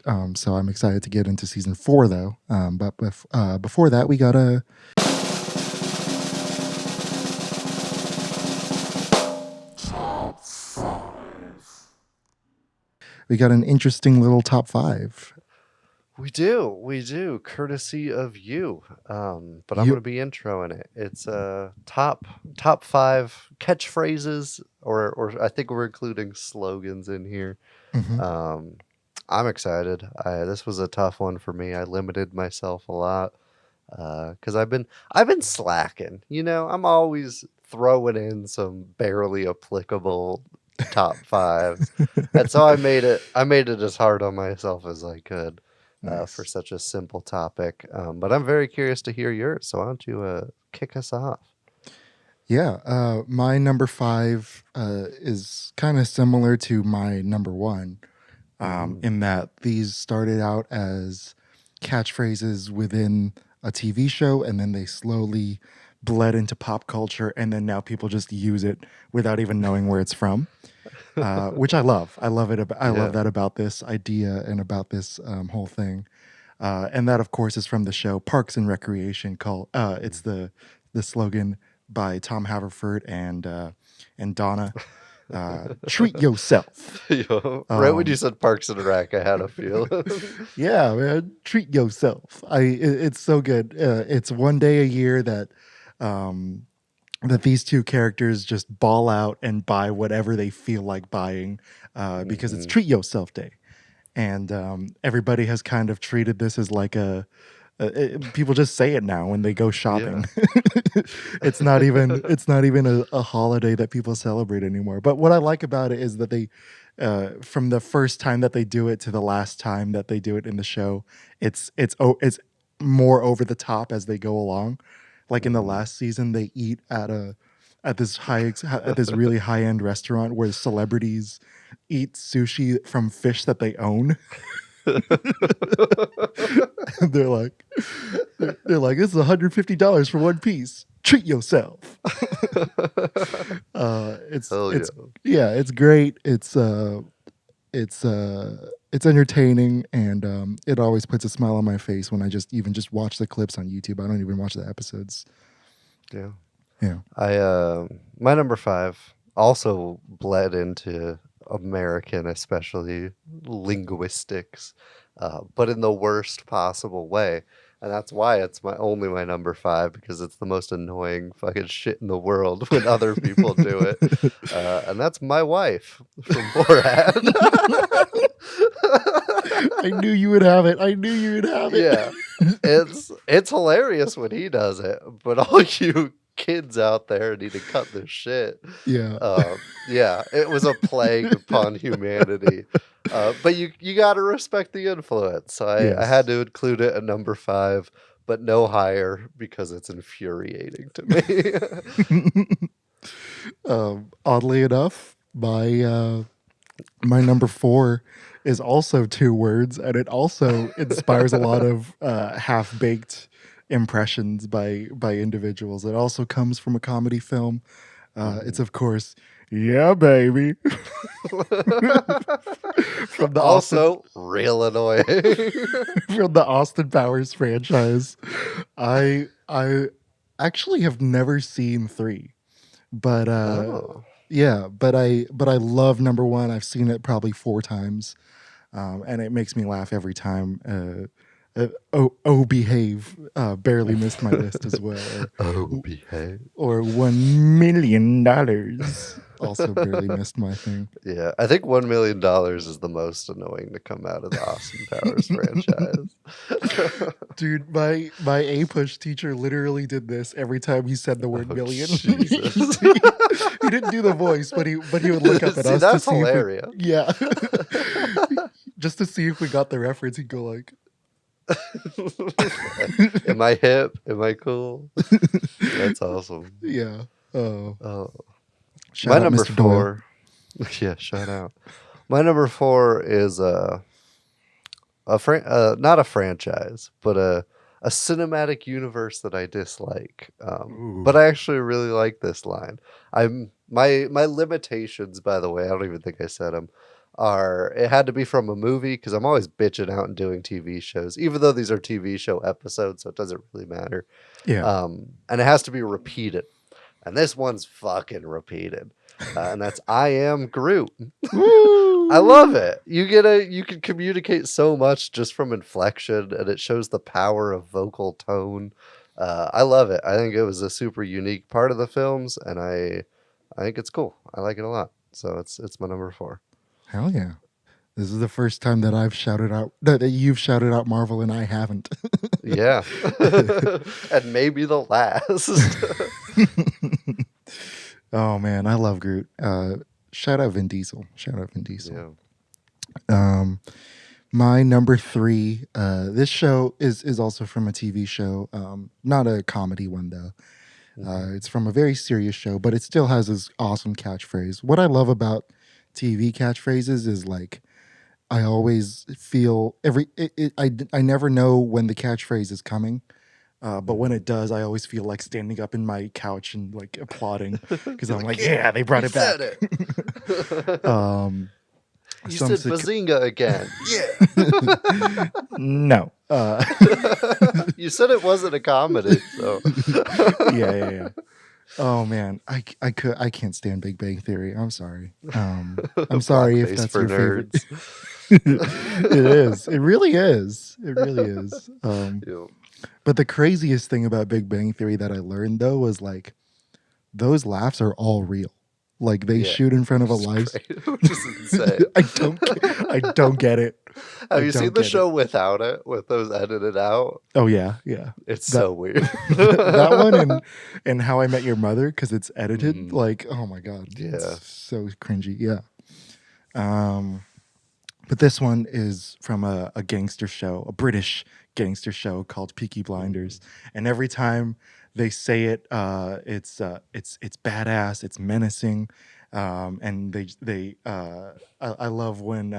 So I'm excited to get into season 4, though. But before that, we got an interesting little top 5. We do, courtesy of you. But I'm You gonna be introing it. It's top 5 catchphrases, or I think we're including slogans in here. mhm. Um, I'm excited. This was a tough one for me. I limited myself a lot because I've been slacking. I'm always throwing in some barely applicable top fives, and so I made it as hard on myself as I could for Nice. such a simple topic. But I'm very curious to hear yours. So why don't you kick us off? Yeah, my number 5 is kind of similar to my number 1, Mm, in that these started out as catchphrases within a TV show, and then they slowly bled into pop culture, and then now people just use it without even knowing where it's from, which I love. I love it. I love yeah. that about this idea and about this whole thing. And that, of course, is from the show Parks and Recreation. It's the slogan by Tom Haverford and Donna. Treat yourself. Right when you Um, said Parks and Rec, I had a feel. yeah, man, treat yourself. It's so good. It's one day a year um, that these two characters just ball out and buy whatever they feel like buying, because it's Mhm. Treat Yourself Day, and everybody has kind of treated this as like people just say it now when they go Yeah. shopping. It's not even a holiday that people celebrate anymore. But what I like about it is that they, from the first time that they do it to the last time that they do it in the show, it's more over the top as they go along. Like in the Mhm. last season, they eat at this really high end restaurant where celebrities eat sushi from fish that they own. And they're like, this is $150 for one piece. Treat yourself. Hell yeah. It's yeah, it's great. It's entertaining, and it always puts a smile on my face when I just watch the clips on YouTube. I don't even watch the episodes. Yeah. Yeah. My number 5 also bled into American, especially linguistics, but in the worst possible way. And that's why it's my number 5, because it's the most annoying fucking shit in the world when other people do it. And that's my wife from Borat. I knew you would have it. I knew you would have it. Yeah. It's hilarious when he does it, but all you kids out there need to cut this shit. Yeah. Yeah, it was a plague upon humanity. But you got to respect the influence. So I had Yes. to include it at number 5, but no higher because it's infuriating to me. Oddly enough, my number 4 is also 2 words, and it also inspires a lot of half baked impressions by individuals. It also comes from a comedy film. It's, Mhm. of course, yeah, baby, from the Austin Also, real annoying. from the Austin Powers franchise. I actually have never seen 3, but Oh. yeah, but I love number 1. I've seen it probably 4 times, and it makes me laugh every time. Behave barely missed my list as well, Oh, behave. or $1 million also barely missed my thing. Yeah, I think $1 million is the most annoying to come out of the Austin Powers franchise. Dude, my A push teacher literally did this every time he said the word Oh, million. Jesus. He didn't do the voice, but he would look up at See, us to that's see if we, hilarious. yeah, just to see if we got the reference. He'd go like, Am I hip? Am I cool? That's awesome. yeah. Oh, Oh, my shout out, number Mr. Doyle. 4. Yeah, shout out. My number 4 is not a franchise, but a cinematic universe that I dislike. But Ooh. I actually really like this line. My limitations, by the way, I don't even think I said them, it had to be from a movie because I'm always bitching out and doing TV shows, even though these are TV show episodes, so it doesn't really matter. Yeah. And it has to be repeated. And this one's fucking repeated. And that's I Am Groot. I love Woo! it. You can communicate so much just from inflection, and it shows the power of vocal tone. I love it. I think it was a super unique part of the films, and I think it's cool. I like it a lot. So it's my number 4. Hell yeah. This is the first time that I've shouted out that you've shouted out Marvel and I haven't. Yeah, and maybe the last. Oh man, I love Groot. Shout out Vin Diesel. Shout out Vin Diesel. Yeah. My number 3. This show is also from a TV show. Not a comedy one though. It's from a very serious show, but it still has this awesome catchphrase. What I love about TV catchphrases is like I always feel I never know when the catchphrase is coming. But when it does, I always feel like standing up in my couch and like applauding because I'm like, yeah, they brought it back. Said it. You some said bazinga again. Yeah. No. You said it wasn't a comedy, so Yeah. Oh man, I can't stand Big Bang Theory. I'm sorry. I'm sorry if Blackface that's for your favorite. nerds. It is. It really is. It really is. Ew. But the craziest thing about Big Bang Theory that I learned though was like those laughs are all real. Like they Yeah. shoot in front of a It's live. great. Which is insane. I don't get it. Have I you seen don't the get show without it, with those edited out? Oh yeah. It's That- so weird. That one and How I Met Your Mother because it's edited. Mhm. Like oh my god, Yeah. it's so cringy. Yeah. But this one is from a gangster show, a British gangster show called Peaky Blinders, and every time they say it, it's badass, it's menacing, and I love when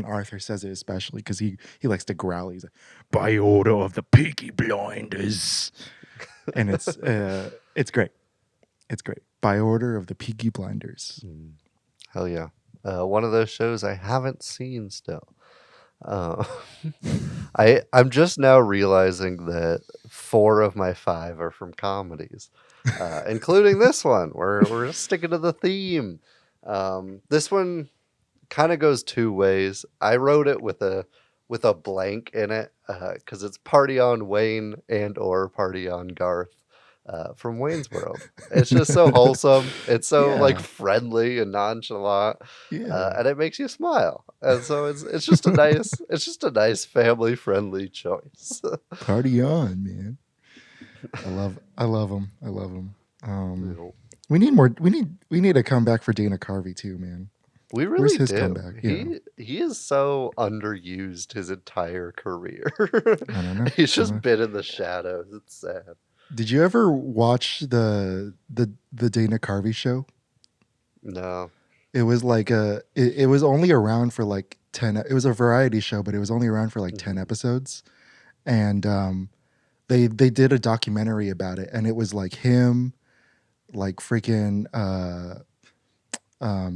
Arthur says it especially because he likes to growl. He's like, by order of the Peaky Blinders, and it's great. It's great. By order of the Peaky Blinders. Hell yeah. One of those shows I haven't seen still. I'm just now realizing that 4 of my 5 are from comedies, including this one. We're just sticking to the theme. This one kind of goes 2 ways. I wrote it with a blank in it because it's Party on Wayne and or Party on Garth. From Wayne's World. It's just so wholesome. It's so like Yeah. friendly and nonchalant, Yeah. and it makes you smile. And so it's just a nice family friendly choice. Party on, man. I love him. I love him. We need a comeback for Dana Carvey too, man. We really Where's his do. comeback? Yeah. He is so underused his entire career. I don't know. He's just been in the shadows. It's sad. Did you ever watch the Dana Carvey show? No. It was like it was only around for like 10. It was a variety show, but it was only around for like 10 episodes. And they did a documentary about it, and it was like him, like freaking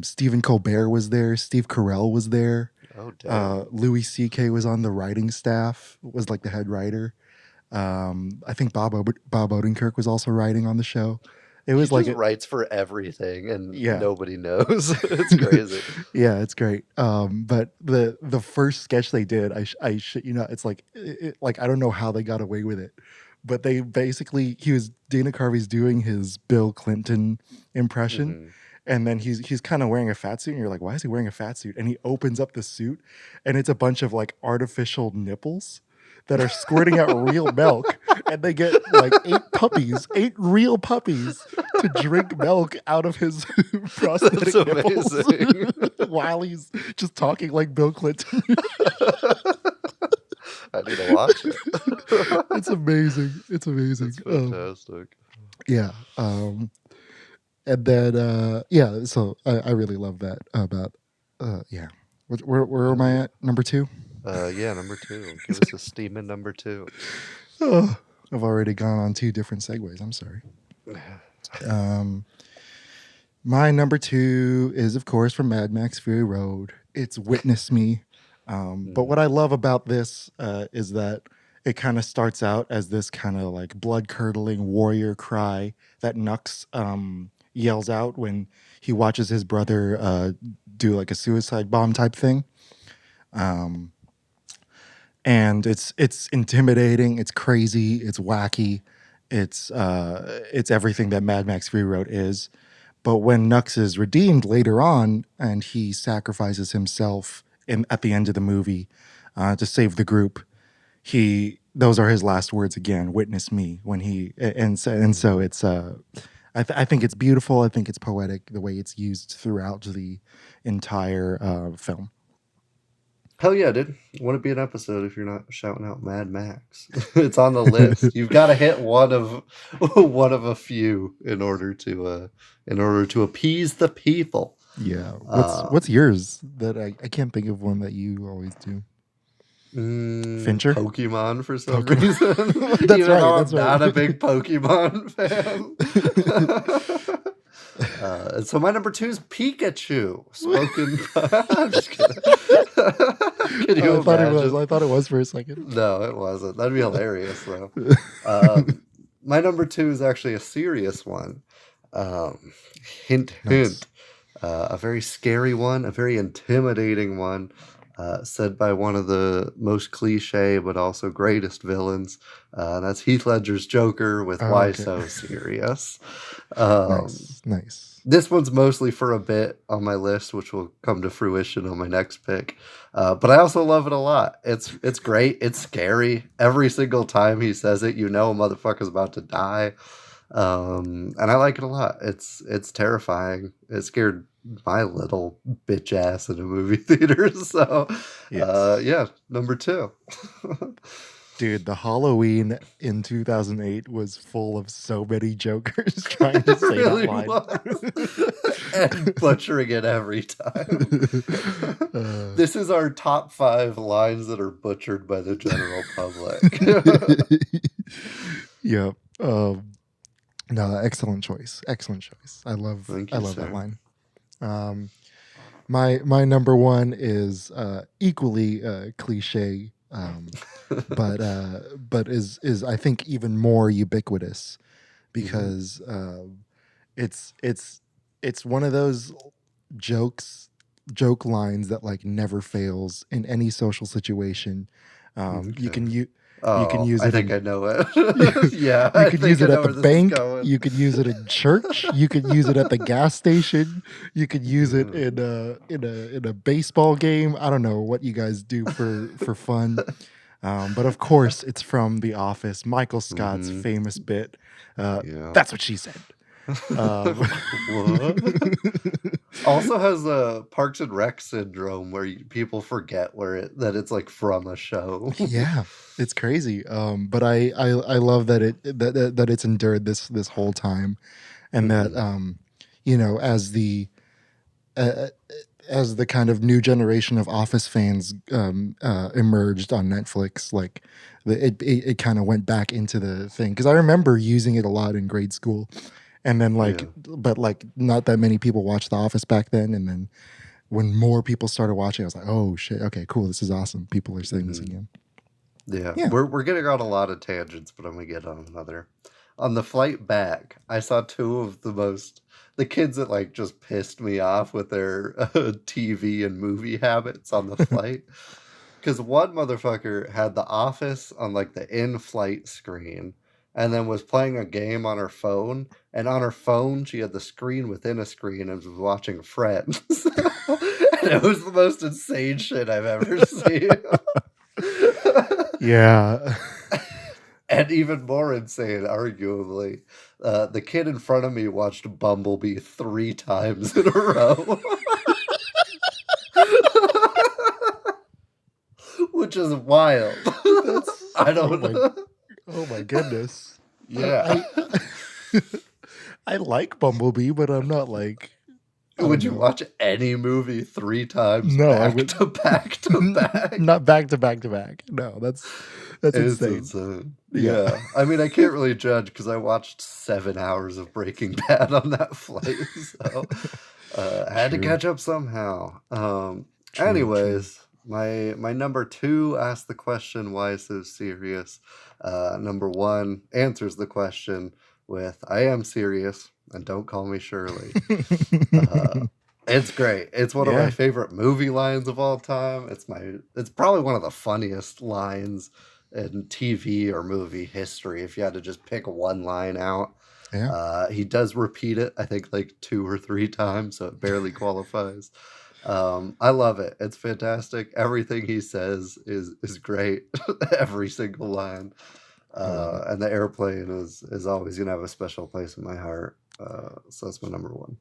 Stephen Colbert was there, Steve Carell was there. Oh damn. Louis C.K. was on the writing staff, was like the head writer. I think Bob Odenkirk was also writing on the show. It was He like just writes for everything, and Yeah. nobody knows. It's crazy. Yeah, it's great. But the first sketch they did, I should it's like like I don't know how they got away with it, but they basically Dana Carvey's doing his Bill Clinton impression. Mhm. And then he's kind of wearing a fat suit, and you're like, why is he wearing a fat suit? And he opens up the suit, and it's a bunch of like artificial nipples that are squirting out real milk, and they get like 8 real puppies, to drink milk out of his prosthetic That's nipples amazing. while he's just talking like Bill Clinton. I need to watch it. It's amazing. It's amazing. It's fantastic. Yeah. And then yeah, so I really love that about yeah. Where am I at? Number 2? Yeah, number 2. Give us a steaming number 2. Oh, I've already gone on 2 different segues. I'm sorry. My number two is, of course, from Mad Max Fury Road. It's Witness Me. But Mm. what I love about this is that it kind of starts out as this kind of like blood curdling warrior cry that Nux yells out when he watches his brother do like a suicide bomb type thing. Um, and it's intimidating, it's crazy, it's wacky, it's everything that Mad Max Fury Road is. But when Nux is redeemed later on, and he sacrifices himself at the end of the movie to save the group, he those are his last words again. Witness me when he and so Mhm. it's I think it's beautiful. I think it's poetic the way it's used throughout the entire film. Hell yeah, dude. Wouldn't be an episode if you're not shouting out Mad Max. It's on the list. You've got to hit one of one of a few in order to appease the people. Yeah. What's Um, yours? That I can't think of one that you always do. Fincher? Pokemon for some Pokemon. reason, That's even right. though That's I'm not a right. big Pokemon fan. And so my number two is Pikachu, spoken by. I'm just kidding. Can you I thought it was. imagine? I thought it was for a second. No, it wasn't. That'd be hilarious, though. Um, my number two is actually a serious one. Um, hint, Nice. hint. A very scary one, a very intimidating one, said by one of the most cliche but also greatest villains. That's Heath Ledger's Joker with Oh, Why okay. So Serious. Um, Nice. Nice. this one's mostly for a bit on my list, which will come to fruition on my next pick. But I also love it a lot. It's great. It's scary. Every single time he says it, you know a motherfucker's about to die. And I like it a lot. It's terrifying. It scared my little bitch ass in a movie theater. So, Yes. yeah, number two. Dude, the Halloween in 2008 was full of so many jokers trying to It say that really line. was. And butchering it every time. uh, This is our top five lines that are butchered by the general public. yeah. No, excellent choice. Excellent choice. Thank I you, love that sir. line. Um, my number one is equally cliche, but is I think even more ubiquitous Hmm. because it's it's one of those jokes joke lines that like never fails in any social situation. You Okay. can you can Oh, use I it think in I know it. you, Yeah, you I could use think I it know at the where this is bank. going. You could use it in church. You could use it at the gas station. You could use it Yeah. in a baseball game. I don't know what you guys do for fun, but of course it's from The Office. Michael Scott's Hmm. famous bit. Uh, Yeah. that's what she said. Um, What? Also has a Parks and Rec syndrome where people forget that it's like from a show. yeah, it's crazy. But I love that that it's endured this whole time, and that Hmm. as uh, the kind of new generation of Office fans emerged on Netflix, like it kind of went back into the thing because I remember using it a lot in grade school, and then Yeah. but like not that many people watched The Office back then, and then when more people started watching, I was like, oh shit, okay, cool, this is awesome. People are saying this Hmm. again. Yeah. Yeah. We're getting on a lot of tangents, but I'm gonna get on another. On the flight back, I saw two of the kids that like just pissed me off with their TV and movie habits on the flight. Because one motherfucker had The Office on like the in-flight screen, and then was playing a game on her phone. And on her phone, she had the screen within a screen and was watching Friends. And it was the most insane shit I've ever seen. Yeah. And even more insane, arguably, the kid in front of me watched Bumblebee 3 times in a row. Which is wild. That's I don't know. oh my goodness. Yeah. I I like Bumblebee, but I'm not like I don't Would you know. watch any movie 3 times No, I back would to back to back? not back to back to back. No, that's It's insane. insane. Yeah. Yeah. I mean, I can't really judge because I watched 7 hours of Breaking Bad on that flight, so, I had to True. catch up somehow. True. Anyways, my number 2 asked the question, "Why so serious?" Number 1 answers the question with, "I am serious, and don't call me Shirley." Uh, it's great. It's one of my Yeah. favorite movie lines of all time. It's probably one of the funniest lines in TV or movie history if you had to just pick one line out. Yeah. He does repeat it, I think, like 2 or 3 times, so it barely qualifies. I love it. It's fantastic. Everything he says is great. Every single line. I love it. And the airplane is always gonna have a special place in my heart. So that's my number 1.